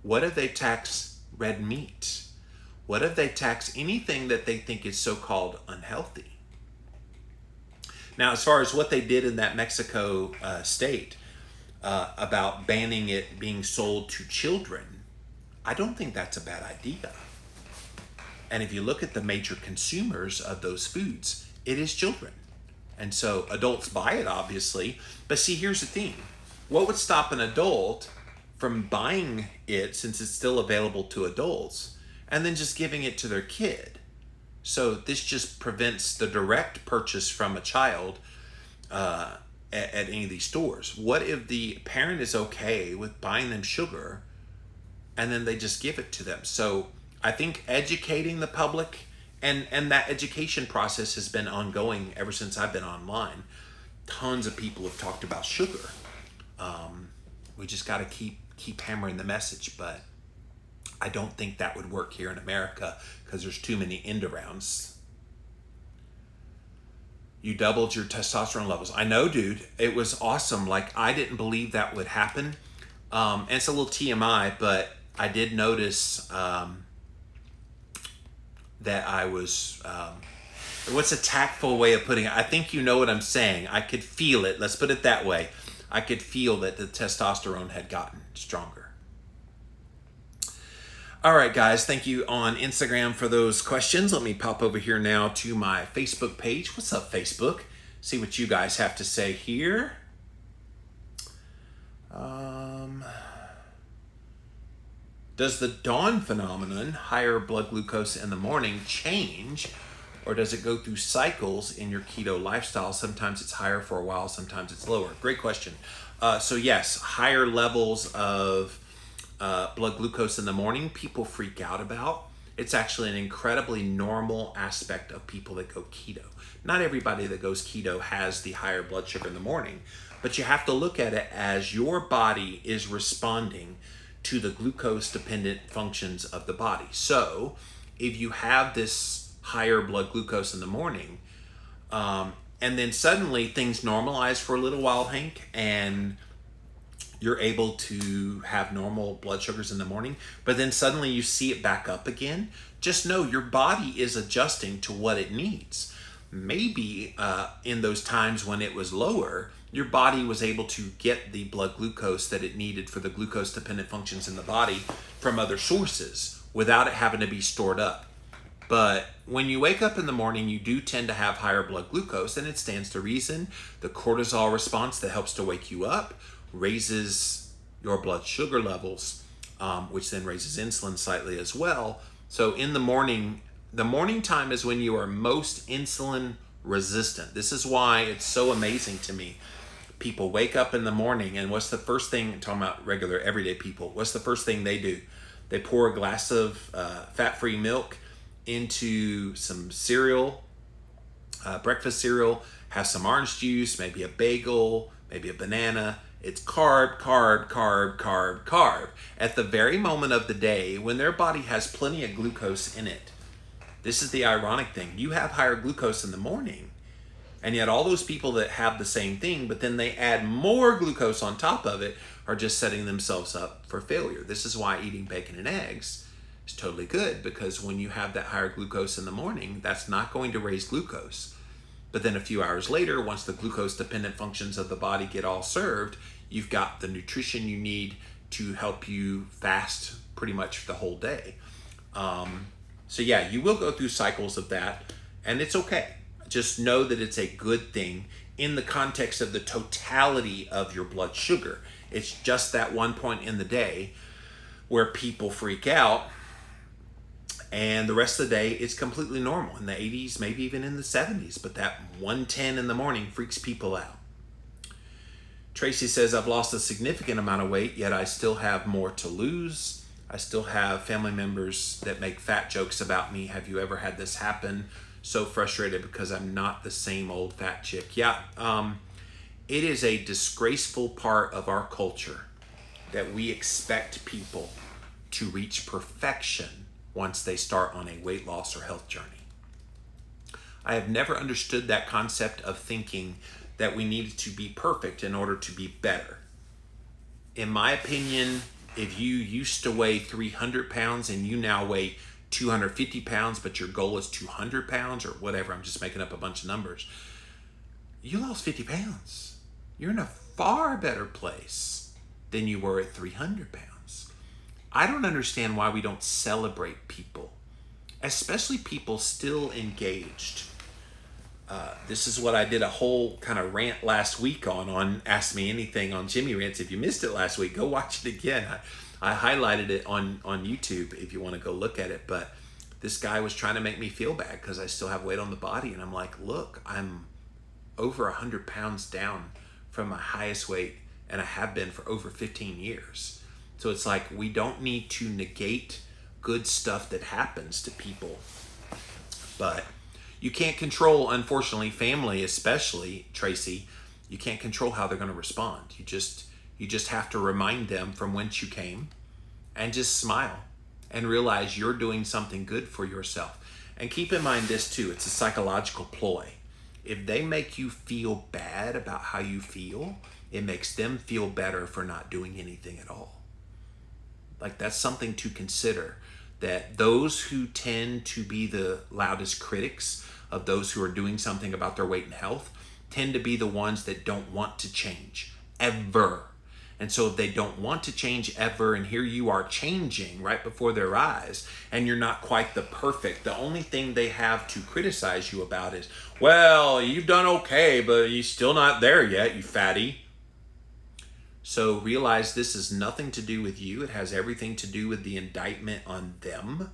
What if they tax red meat? What if they tax anything that they think is so-called unhealthy? Now, as far as what they did in that Mexico state about banning it being sold to children, I don't think that's a bad idea. And if you look at the major consumers of those foods, it is children. And so adults buy it, obviously. But see, here's the thing. What would stop an adult from buying it, since it's still available to adults, and then just giving it to their kid? So this just prevents the direct purchase from a child at any of these stores. What if the parent is okay with buying them sugar and then they just give it to them? So I think educating the public, and that education process has been ongoing ever since I've been online. Tons of people have talked about sugar. We just got to keep hammering the message, but I don't think that would work here in America because there's too many end arounds. You doubled your testosterone levels. I know, dude. It was awesome. Like, I didn't believe that would happen. And it's a little TMI, but I did notice that I was, what's a tactful way of putting it? I think you know what I'm saying. I could feel it. Let's put it that way. I could feel that the testosterone had gotten stronger. All right, guys, thank you on Instagram for those questions. Let me pop over here now to my Facebook page. What's up, Facebook? See what you guys have to say here. Does the dawn phenomenon, higher blood glucose in the morning, change, or does it go through cycles in your keto lifestyle? Sometimes it's higher for a while, sometimes it's lower. Great question. So yes, higher levels of blood glucose in the morning, people freak out about. It's actually an incredibly normal aspect of people that go keto. Not everybody that goes keto has the higher blood sugar in the morning, but you have to look at it as your body is responding to the glucose dependent functions of the body. So if you have this higher blood glucose in the morning, And then suddenly things normalize for a little while, Hank, and you're able to have normal blood sugars in the morning, but then suddenly you see it back up again. Just know your body is adjusting to what it needs. Maybe in those times when it was lower, your body was able to get the blood glucose that it needed for the glucose dependent functions in the body from other sources without it having to be stored up. But when you wake up in the morning, you do tend to have higher blood glucose, and it stands to reason. The cortisol response that helps to wake you up raises your blood sugar levels, which then raises insulin slightly as well. So in the morning time is when you are most insulin resistant. This is why it's so amazing to me. People wake up in the morning, and what's the first thing, I'm talking about regular everyday people, what's the first thing they do? They pour a glass of fat-free milk into some cereal, breakfast cereal, have some orange juice, maybe a bagel, maybe a banana. It's carb, carb, carb, carb, carb. At the very moment of the day when their body has plenty of glucose in it. This is the ironic thing. You have higher glucose in the morning, and yet all those people that have the same thing, but then they add more glucose on top of it, are just setting themselves up for failure. This is why eating bacon and eggs is totally good, because when you have that higher glucose in the morning, that's not going to raise glucose. But then a few hours later, once the glucose dependent functions of the body get all served, you've got the nutrition you need to help you fast pretty much the whole day. So yeah, you will go through cycles of that, and it's okay. Just know that it's a good thing in the context of the totality of your blood sugar. It's just that one point in the day where people freak out, and the rest of the day it's completely normal. In the 80s, maybe even in the 70s, but that 110 in the morning freaks people out. Tracy says, I've lost a significant amount of weight, yet I still have more to lose. I still have family members that make fat jokes about me. Have you ever had this happen? So frustrated because I'm not the same old fat chick. Yeah, it is a disgraceful part of our culture that we expect people to reach perfection once they start on a weight loss or health journey. I have never understood that concept of thinking that we needed to be perfect in order to be better. In my opinion, if you used to weigh 300 pounds and you now weigh 250 pounds, but your goal is 200 pounds or whatever, I'm just making up a bunch of numbers, you lost 50 pounds. You're in a far better place than you were at 300 pounds. I don't understand why we don't celebrate people, especially people still engaged. This is what I did a whole kind of rant last week on Ask Me Anything on Jimmy Rants. If you missed it last week, go watch it again. I highlighted it on YouTube if you want to go look at it. But this guy was trying to make me feel bad because I still have weight on the body. And I'm like, look, I'm over 100 pounds down from my highest weight, and I have been for over 15 years. So it's like we don't need to negate good stuff that happens to people. But you can't control, unfortunately, family especially, Tracy. You can't control how they're going to respond. You just have to remind them from whence you came, and just smile and realize you're doing something good for yourself. And keep in mind this too, it's a psychological ploy. If they make you feel bad about how you feel, it makes them feel better for not doing anything at all. Like, that's something to consider, that those who tend to be the loudest critics of those who are doing something about their weight and health tend to be the ones that don't want to change ever. And so if they don't want to change ever, and here you are changing right before their eyes, and you're not quite the only thing they have to criticize you about is, well, you've done okay, but you're still not there yet, you fatty. So realize this has nothing to do with you. It has everything to do with the indictment on them,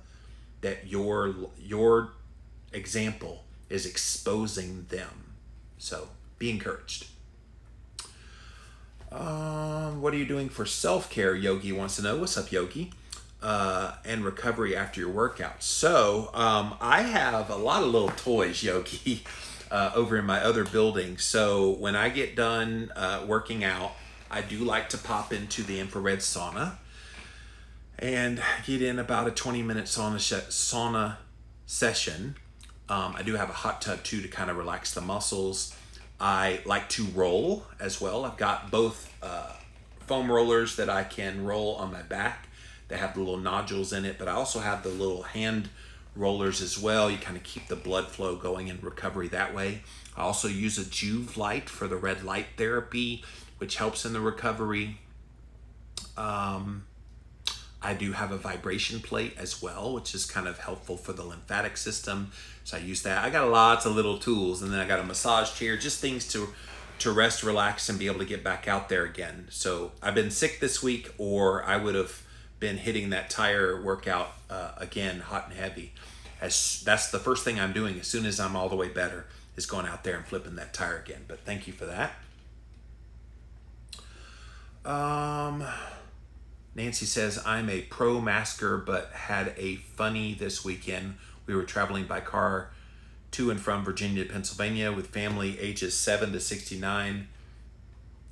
that your example is exposing them. So be encouraged. What are you doing for self-care? Yogi wants to know. What's up, Yogi? And recovery after your workout. So I have a lot of little toys, Yogi, over in my other building. So when I get done working out, I do like to pop into the infrared sauna and get in about a 20-minute sauna session. I do have a hot tub too to kind of relax the muscles. I like to roll as well. I've got both foam rollers that I can roll on my back. They have the little nodules in it, but I also have the little hand rollers as well. You kind of keep the blood flow going in recovery that way. I also use a Juve light for the red light therapy, which helps in the recovery. I do have a vibration plate as well, which is kind of helpful for the lymphatic system. So I use that. I got lots of little tools, and then I got a massage chair, just things to rest, relax, and be able to get back out there again. So I've been sick this week, or I would have been hitting that tire workout again, hot and heavy. That's the first thing I'm doing as soon as I'm all the way better, is going out there and flipping that tire again. But thank you for that. Nancy says, I'm a pro masker, but had a funny this weekend. We were traveling by car to and from Virginia to Pennsylvania with family ages 7 to 69.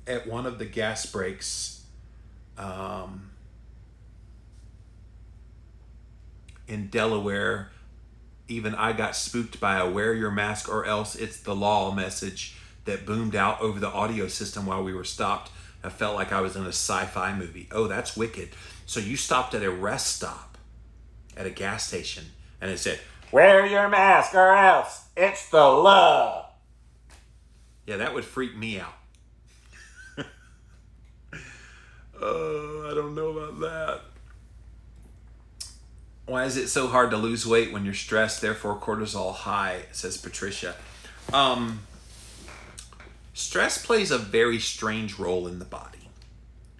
At one of the gas breaks in Delaware, even I got spooked by a wear your mask or else it's the law message that boomed out over the audio system while we were stopped. I felt like I was in a sci-fi movie. Oh, that's wicked. So you stopped at a rest stop at a gas station and it said, wear your mask or else it's the law. Yeah, that would freak me out. Oh, I don't know about that. Why is it so hard to lose weight when you're stressed, therefore cortisol high, says Patricia. Stress plays a very strange role in the body.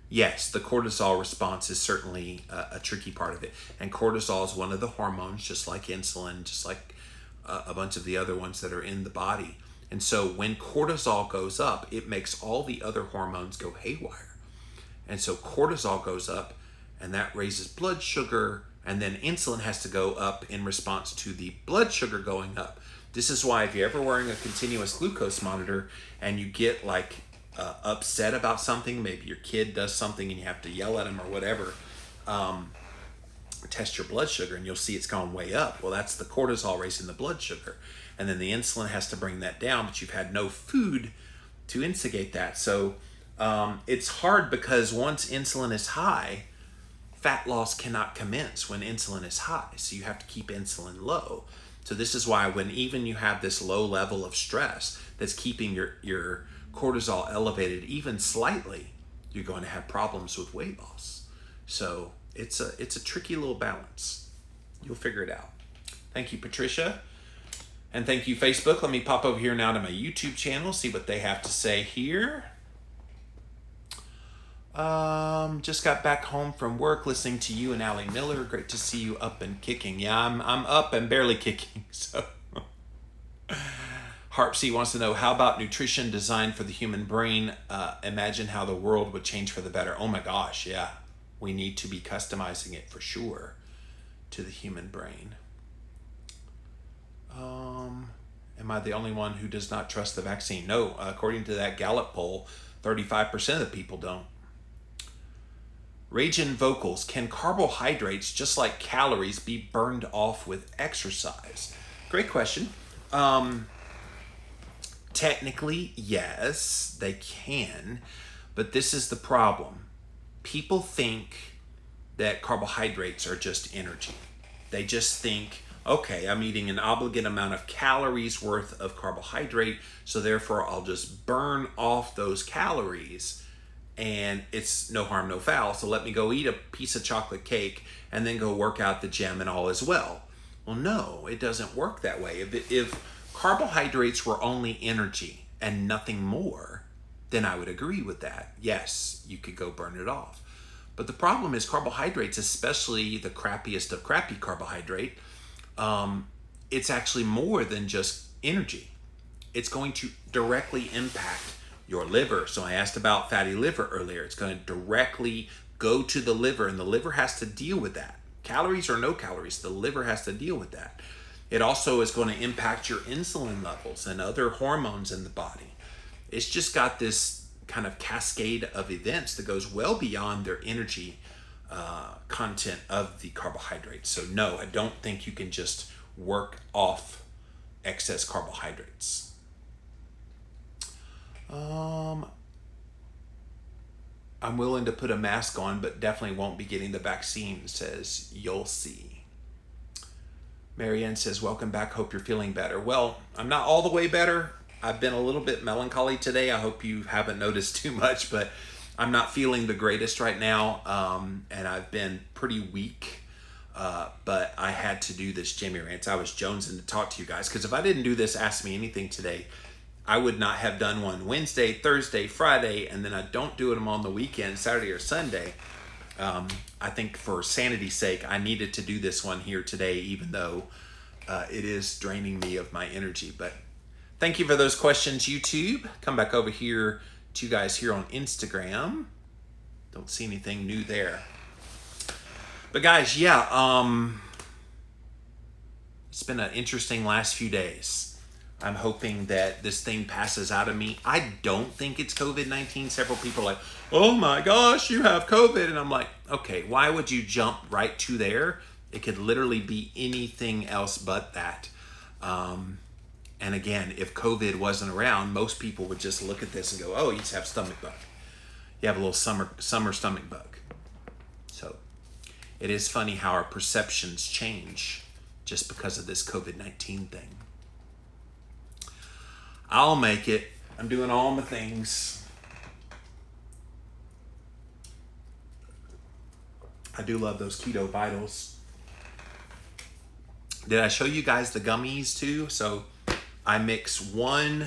Yes, the cortisol response is certainly a tricky part of it. And cortisol is one of the hormones, just like insulin, just like a bunch of the other ones that are in the body. And so when cortisol goes up, it makes all the other hormones go haywire. And so cortisol goes up, and that raises blood sugar, and then insulin has to go up in response to the blood sugar going up. This is why if you're ever wearing a continuous glucose monitor and you get like upset about something, maybe your kid does something and you have to yell at them or whatever, test your blood sugar and you'll see it's gone way up. Well, that's the cortisol raising the blood sugar. And then the insulin has to bring that down, but you've had no food to instigate that. So it's hard because once insulin is high, fat loss cannot commence when insulin is high. So you have to keep insulin low. So this is why when even you have this low level of stress that's keeping your cortisol elevated even slightly, you're going to have problems with weight loss. So it's a tricky little balance. You'll figure it out. Thank you, Patricia. And thank you, Facebook. Let me pop over here now to my YouTube channel, see what they have to say here. Just got back home from work listening to you and Allie Miller. Great to see you up and kicking. Yeah, I'm up and barely kicking. So Harpsy wants to know, how about nutrition designed for the human brain? Imagine how the world would change for the better. Oh my gosh, yeah. We need to be customizing it for sure to the human brain. Am I the only one who does not trust the vaccine? No, according to that Gallup poll, 35% of the people don't. Ragin Vocals, can carbohydrates, just like calories, be burned off with exercise? Great question. Technically, yes, they can, but this is the problem. People think that carbohydrates are just energy. They just think, okay, I'm eating an obligate amount of calories worth of carbohydrate, so therefore I'll just burn off those calories and it's no harm, no foul. So let me go eat a piece of chocolate cake and then go work out the gym and all is well. Well, no, it doesn't work that way. If carbohydrates were only energy and nothing more, then I would agree with that. Yes, you could go burn it off. But the problem is carbohydrates, especially the crappiest of crappy carbohydrate, it's actually more than just energy. It's going to directly impact your liver. So I asked about fatty liver earlier. It's going to directly go to the liver, and the liver has to deal with that. Calories or no calories, the liver has to deal with that. It also is going to impact your insulin levels and other hormones in the body. It's just got this kind of cascade of events that goes well beyond their energy content of the carbohydrates. So no, I don't think you can just work off excess carbohydrates. I'm willing to put a mask on, but definitely won't be getting the vaccine, says You'll See. Marianne says, welcome back. Hope you're feeling better. Well, I'm not all the way better. I've been a little bit melancholy today. I hope you haven't noticed too much, but I'm not feeling the greatest right now. And I've been pretty weak. But I had to do this Jamie Rants. I was jonesing to talk to you guys, because if I didn't do this Ask Me Anything today, I would not have done one Wednesday, Thursday, Friday, and then I don't do them on the weekend, Saturday or Sunday. I think for sanity's sake, I needed to do this one here today, even though it is draining me of my energy. But thank you for those questions, YouTube. Come back over here to you guys here on Instagram. Don't see anything new there. But guys, yeah, it's been an interesting last few days. I'm hoping that this thing passes out of me. I don't think it's COVID-19. Several people are like, oh my gosh, you have COVID. And I'm like, okay, why would you jump right to there? It could literally be anything else but that. And again, if COVID wasn't around, most people would just look at this and go, oh, you just have stomach bug. You have a little summer stomach bug. So it is funny how our perceptions change just because of this COVID-19 thing. I'll make it. I'm doing all my things. I do love those Keto Vitals. Did I show you guys the gummies too? So I mix 1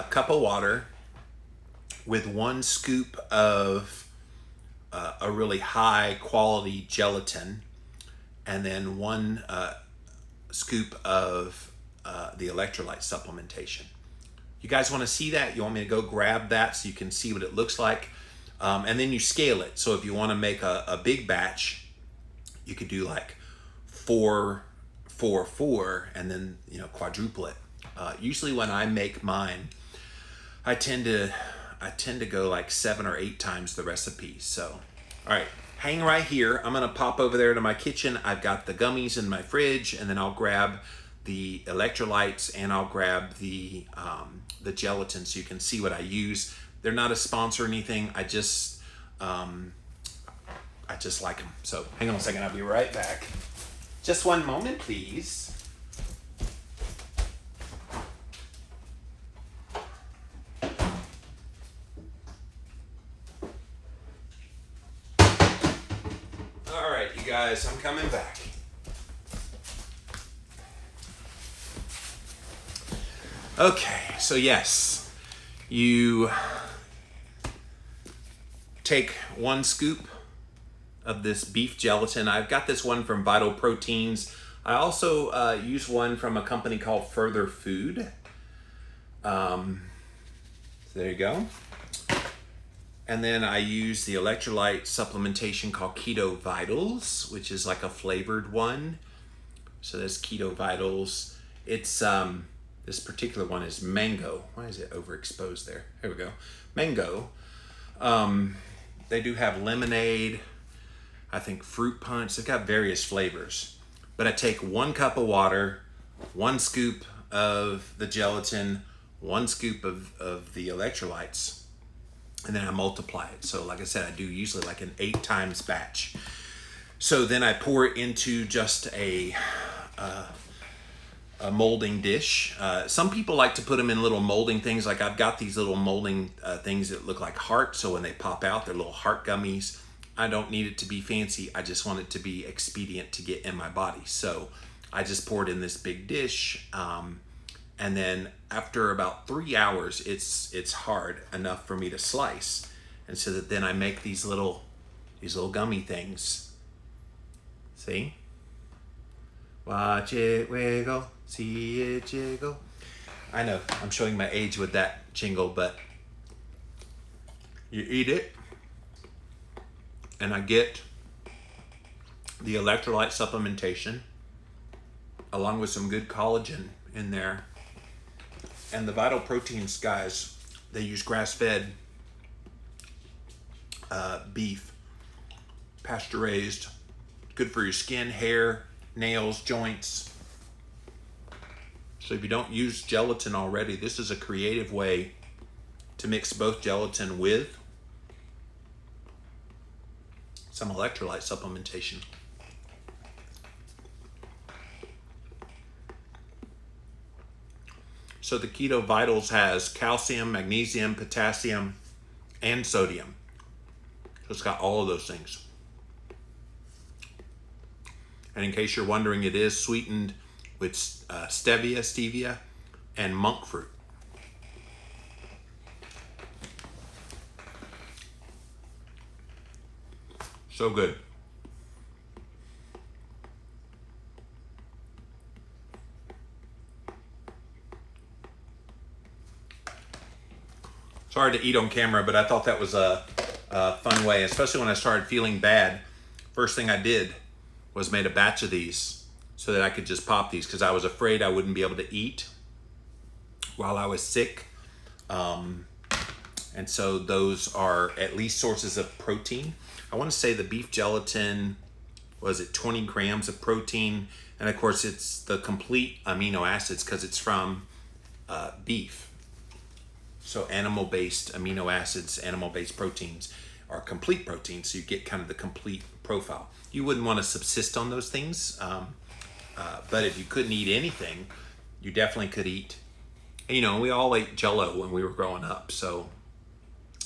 cup of water with 1 scoop of a really high quality gelatin, and then 1 scoop of the electrolyte supplementation. You guys want to see that? You want me to go grab that so you can see what it looks like? And then you scale it. So if you want to make a big batch, you could do like 4, 4, 4, and then, you know, quadruple it. Usually when I make mine, I tend to go like 7 or 8 times the recipe. So, all right, hang right here. I'm gonna pop over there to my kitchen. I've got the gummies in my fridge, and then I'll grab the electrolytes and I'll grab the gelatin so you can see what I use. They're not a sponsor or anything. I just like them. So hang on a second. I'll be right back. Just one moment, please. All right, you guys, I'm coming back. Okay, so yes, you take 1 scoop of this beef gelatin. I've got this one from Vital Proteins. I also use one from a company called Further Food. So there you go. And then I use the electrolyte supplementation called Keto Vitals, which is like a flavored one. So there's Keto Vitals. It's this particular one is mango. Why is it overexposed there? Here we go. Mango. They do have lemonade, I think fruit punch. They've got various flavors. But I take 1 cup of water, 1 scoop of the gelatin, 1 scoop of the electrolytes, and then I multiply it. So like I said, I do usually like an 8 times batch. So then I pour it into just a molding dish. Some people like to put them in little molding things. Like I've got these little molding things that look like hearts. So when they pop out, they're little heart gummies. I don't need it to be fancy. I just want it to be expedient to get in my body. So I just pour it in this big dish. And then after about 3 hours, it's hard enough for me to slice. And so that then I make these little gummy things. See? Watch it wiggle, see it jiggle. I know, I'm showing my age with that jingle, but you eat it, and I get the electrolyte supplementation along with some good collagen in there. And the Vital Proteins guys, they use grass-fed beef, pasture-raised, good for your skin, hair, nails, joints. So if you don't use gelatin already, this is a creative way to mix both gelatin with some electrolyte supplementation. So the Keto Vitals has calcium, magnesium, potassium, and sodium. So it's got all of those things. And in case you're wondering, it is sweetened with stevia, and monk fruit. So good. It's hard to eat on camera, but I thought that was a fun way, especially when I started feeling bad. First thing I did was made a batch of these so that I could just pop these because I was afraid I wouldn't be able to eat while I was sick. And so those are at least sources of protein. I want to say the beef gelatin, was it 20 grams of protein? And of course it's the complete amino acids because it's from beef. So animal-based amino acids, animal-based proteins are complete proteins. So you get kind of the complete profile. You wouldn't want to subsist on those things. But if you couldn't eat anything, you definitely could eat. You know, we all ate Jell-O when we were growing up. So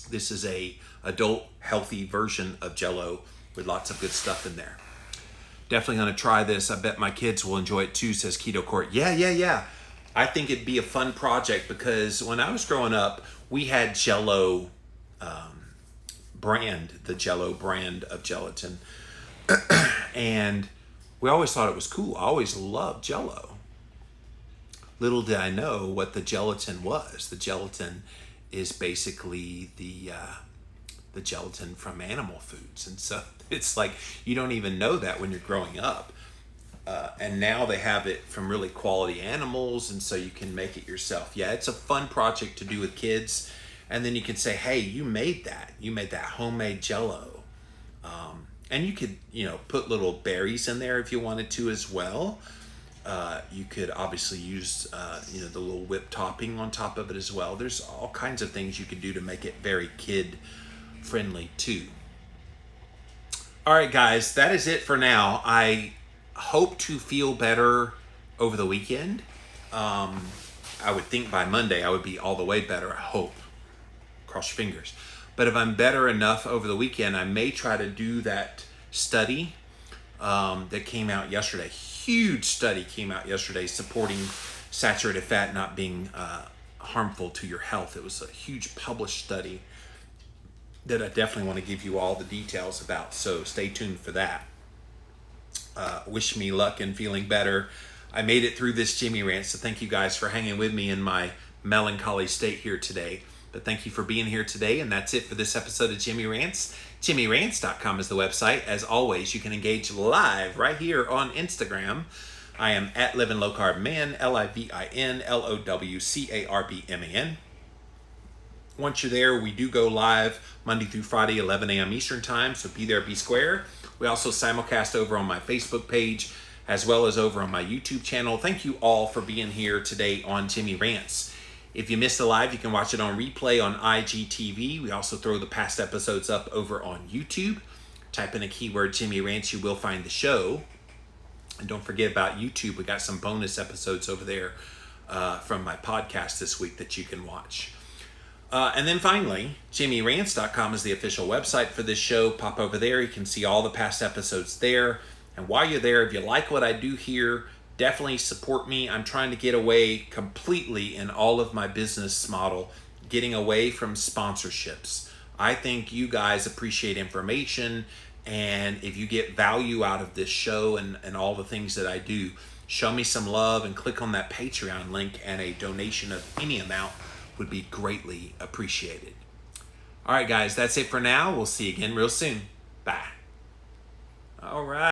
this is a adult healthy version of Jell-O with lots of good stuff in there. Definitely going to try this. I bet my kids will enjoy it too, says Keto Court. Yeah. I think it'd be a fun project because when I was growing up, we had Jell-O brand, the Jell-O brand of gelatin. And we always thought it was cool. I always loved Jell-O. Little did I know what the gelatin was. The gelatin is basically the gelatin from animal foods. And so it's like you don't even know that when you're growing up. And now they have it from really quality animals, and so you can make it yourself. Yeah, it's a fun project to do with kids. And then you can say, hey, you made that. You made that homemade Jell-O. And you could, put little berries in there if you wanted to as well. You could obviously use, the little whipped topping on top of it as well. There's all kinds of things you could do to make it very kid-friendly too. All right, guys, that is it for now. I hope to feel better over the weekend. I would think by Monday I would be all the way better, I hope. Cross your fingers. But if I'm better enough over the weekend, I may try to do that study that came out yesterday. Huge study came out yesterday supporting saturated fat not being harmful to your health. It was a huge published study that I definitely want to give you all the details about. So stay tuned for that. Wish me luck in feeling better. I made it through this Jimmy Rant, so thank you guys for hanging with me in my melancholy state here today. But thank you for being here today, and that's it for this episode of Jimmy Rants. JimmyRants.com is the website. As always, you can engage live right here on Instagram. I am at Living Low Carb Man, LIVINLOWCARBMAN. Once you're there, we do go live Monday through Friday, 11 a.m. Eastern Time, so be there, be square. We also simulcast over on my Facebook page, as well as over on my YouTube channel. Thank you all for being here today on Jimmy Rants. If you missed the live, you can watch it on replay on IGTV. We also throw the past episodes up over on YouTube. Type in a keyword Jimmy Rants, you will find the show. And don't forget about YouTube. We got some bonus episodes over there from my podcast this week that you can watch. And then finally, JimmyRants.com is the official website for this show. Pop over there. You can see all the past episodes there. And while you're there, if you like what I do here, definitely support me. I'm trying to get away completely in all of my business model, getting away from sponsorships. I think you guys appreciate information, and if you get value out of this show and all the things that I do, show me some love and click on that Patreon link, and a donation of any amount would be greatly appreciated. All right, guys, that's it for now. We'll see you again real soon. Bye. All right.